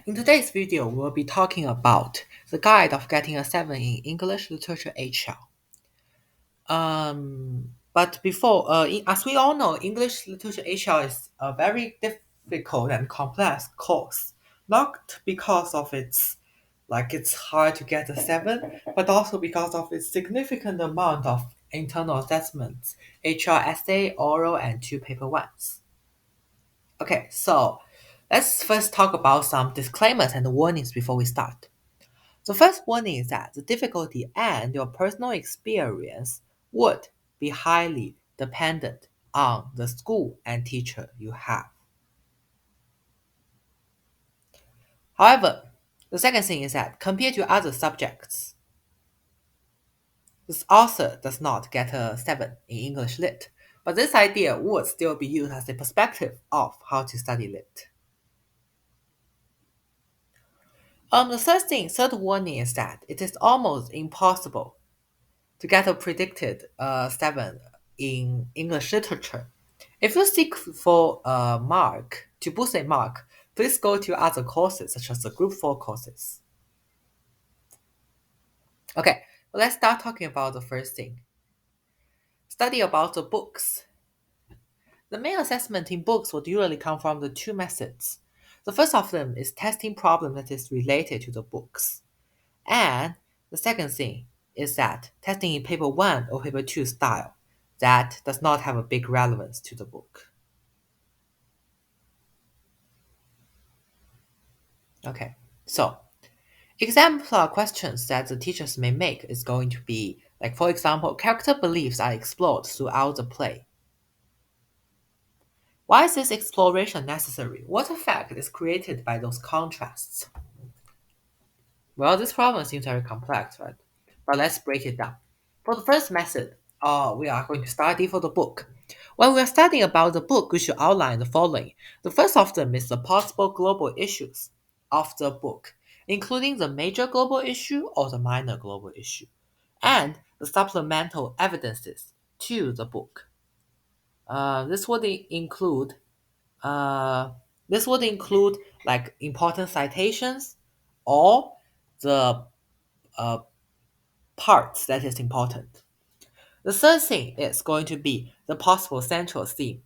In today's video, we'll be talking about the guide of getting a 7 in English Literature HL. But before, as we all know, English Literature HL is a very difficult and complex course, not because of it's hard to get a 7, but also because of its significant amount of internal assessments, HR essay, oral, and 2 paper ones. Okay, so let's first talk about some disclaimers and warnings before we start. The first warning is that the difficulty and your personal experience would be highly dependent on the school and teacher you have. However, the second thing is that compared to other subjects, this author does not get a 7 in English Lit, but this idea would still be used as a perspective of how to study Lit. The third warning is that it is almost impossible to get a predicted 7 in English literature. If you seek for a mark, to boost a mark, please go to other courses such as the Group 4 courses. Okay, well, let's start talking about the first thing. Study about the books. The main assessment in books would usually come from the 2 methods. The first of them is testing problem that is related to the books. And the second thing is that testing in paper 1 or paper 2 style that does not have a big relevance to the book. Okay, so exemplar questions that the teachers may make is going to be, like, for example, character beliefs are explored throughout the play. Why is this exploration necessary? What effect is created by those contrasts? Well, this problem seems very complex, right? But let's break it down. For the first method, we are going to study for the book. When we are studying about the book, we should outline the following. The first of them is the possible global issues of the book, including the major global issue or the minor global issue, and the supplemental evidences to the book. This would include like important citations or the uh, parts that is important. The third thing is going to be the possible central theme.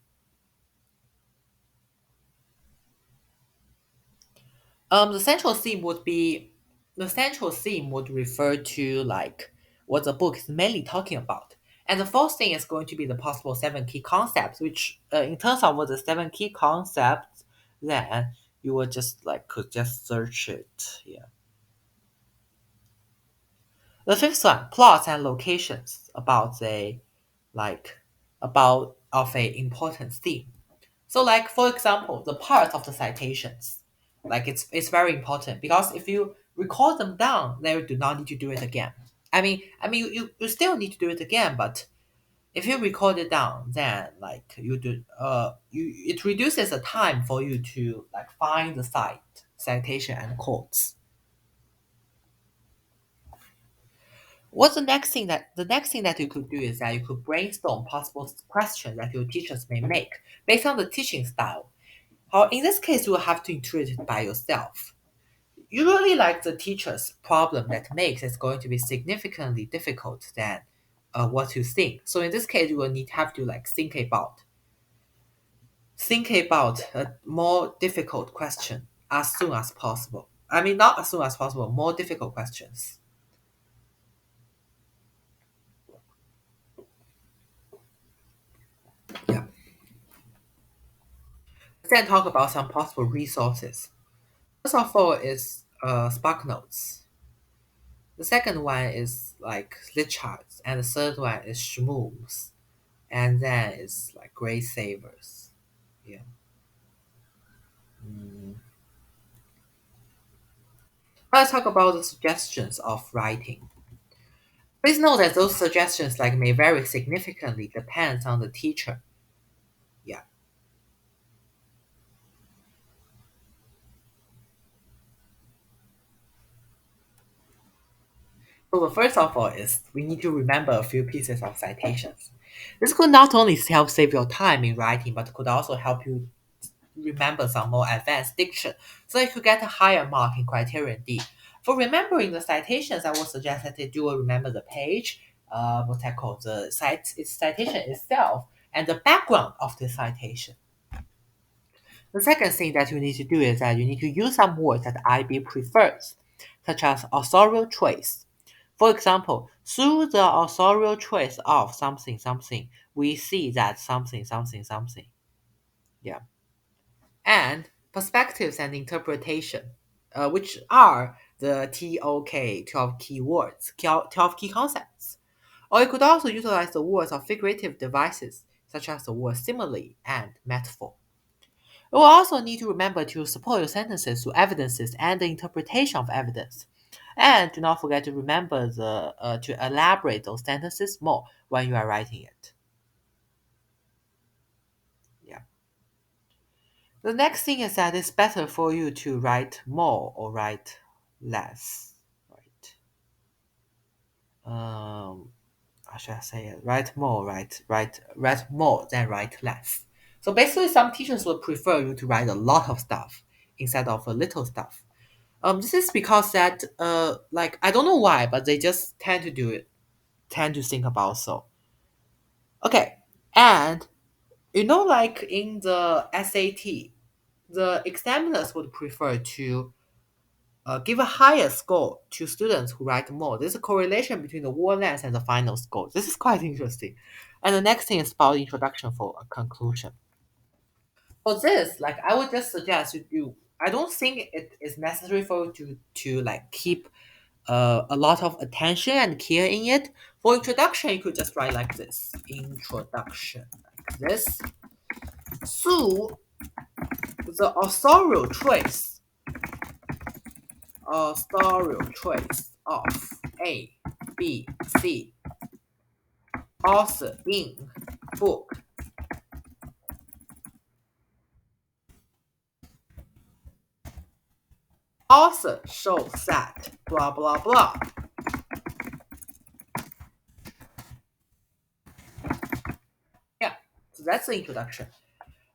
The central theme would be the central theme would refer to like what the book is mainly talking about. And the fourth thing is going to be the possible 7 key concepts, which in terms of what the 7 key concepts, then you would just like could just search it here. The fifth one, plots and locations about a like about of a important theme. So like for example, the part of the citations, like it's very important because if you record them down, then you do not need to do it again. I mean you still need to do it again, but if you record it down, then like you do it reduces the time for you to like find the citation and quotes. What's the next thing that you could do is that you could brainstorm possible questions that your teachers may make based on the teaching style. How in this case you will have to intuit it by yourself. Usually like the teacher's problem that makes is going to be significantly difficult than what you think. So in this case you will need have to like think about a more difficult question as soon as possible. I mean not as soon as possible, more difficult questions. Yeah. Let's then talk about some possible resources. First of all is Spark Notes. The second one is like Lit and the third one is Schmooze, and then it's like Great Savers. Yeah. Mm. Let's talk about the suggestions of writing. Please note that those suggestions like may vary significantly depends on the teacher. Yeah. So the first of all is we need to remember a few pieces of citations. This could not only help save your time in writing, but could also help you remember some more advanced diction, so you could get a higher mark in criterion D. For remembering the citations, I would suggest that you will remember the page, what I call the its citation itself, and the background of the citation. The second thing that you need to do is that you need to use some words that IB prefers, such as authorial trace. For example, through the authorial trace of something something, we see that something something something. Yeah. And perspectives and interpretation, which are the TOK 12 key words, 12 key concepts. Or you could also utilize the words of figurative devices, such as the word simile and metaphor. You will also need to remember to support your sentences to evidences and the interpretation of evidence. And do not forget to remember to elaborate those sentences more when you are writing it. Yeah. The next thing is that it's better for you to write more or write less. Right. How should I say it? Write more, write more than write less. So basically, some teachers would prefer you to write a lot of stuff instead of a little stuff. This is because that like I don't know why, but they just tend to do it, tend to think about so. Okay, and like in the SAT, the examiners would prefer to give a higher score to students who write more. There's a correlation between the word length and the final score. This is quite interesting. And the next thing is about introduction for a conclusion. For this, like I would just suggest I don't think it is necessary for you to like keep a lot of attention and care in it. For introduction, you could just write like this. Introduction, like this. So the authorial trace of A, B, C, author in book. Author shows that blah blah blah. Yeah, so that's the introduction.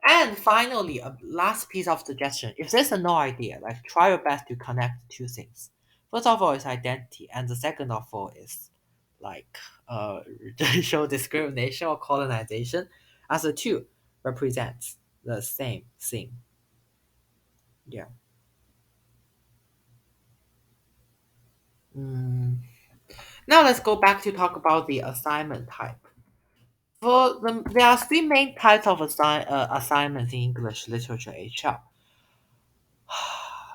And finally, a last piece of suggestion. If there's a no idea, like try your best to connect two things. First of all is identity, and the second of all is like racial discrimination or colonization, as the two represents the same thing. Yeah. Mm. Now let's go back to talk about the assignment type. There are three main types of assignments in English literature HR.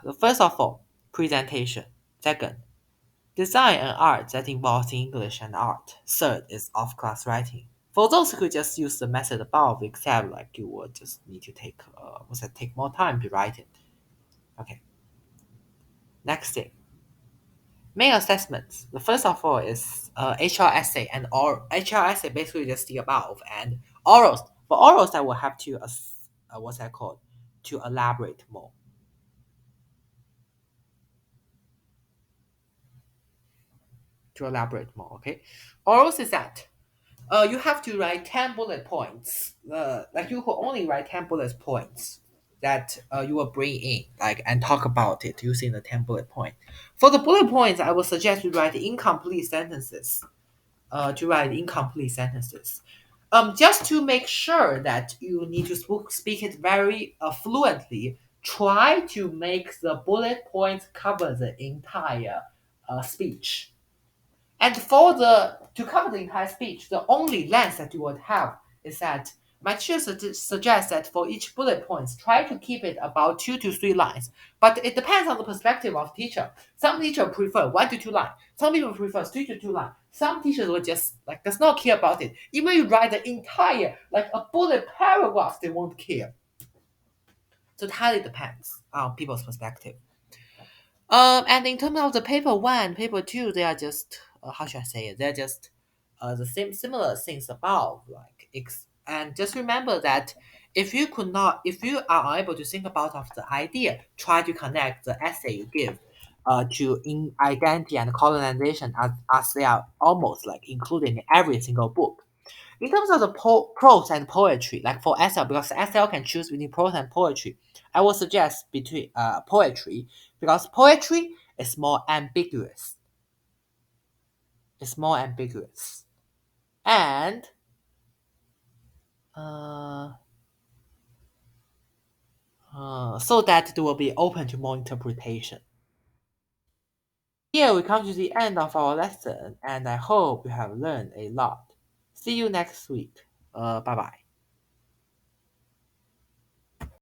The first of all, presentation. Second, design and art that involves English and art. Third is off-class writing. For those who just use the method above, except like you would just need to take more time to write it. Okay. Next thing, main assessments. The first of all is HR essay and oral. HR essay basically just the above and orals. For orals, I will have to what's that called to elaborate more. To elaborate more, okay. Orals is that you have to write 10 bullet points. Like you could only write 10 bullet points that you will bring in, like, and talk about it using the 10 bullet point. For the bullet points, I would suggest you write incomplete sentences. Just to make sure that you need to speak it very fluently. Try to make the bullet points cover the entire speech. And for the to cover the entire speech, the only length that you would have is that my teacher suggests that for each bullet points, try to keep it about 2 to 3 lines. But it depends on the perspective of teacher. Some teacher prefer 1 to 2 lines. Some people prefer 3 to 2 lines. Some teachers will just like does not care about it. Even you write the entire like a bullet paragraph, they won't care. So it highly depends on people's perspective. And in terms of the paper one, paper two, they are just how should I say it? They're just the same similar things above. And just remember that if you are able to think about of the idea, try to connect the essay you give to in identity and colonization as they are almost like included in every single book. in terms of the prose and poetry, like for SL, because SL can choose between prose and poetry, I will suggest between poetry because poetry is more ambiguous. It's more ambiguous, and uh, so that it will be open to more interpretation. Here we come to the end of our lesson, and I hope you have learned a lot. See you next week. Bye bye.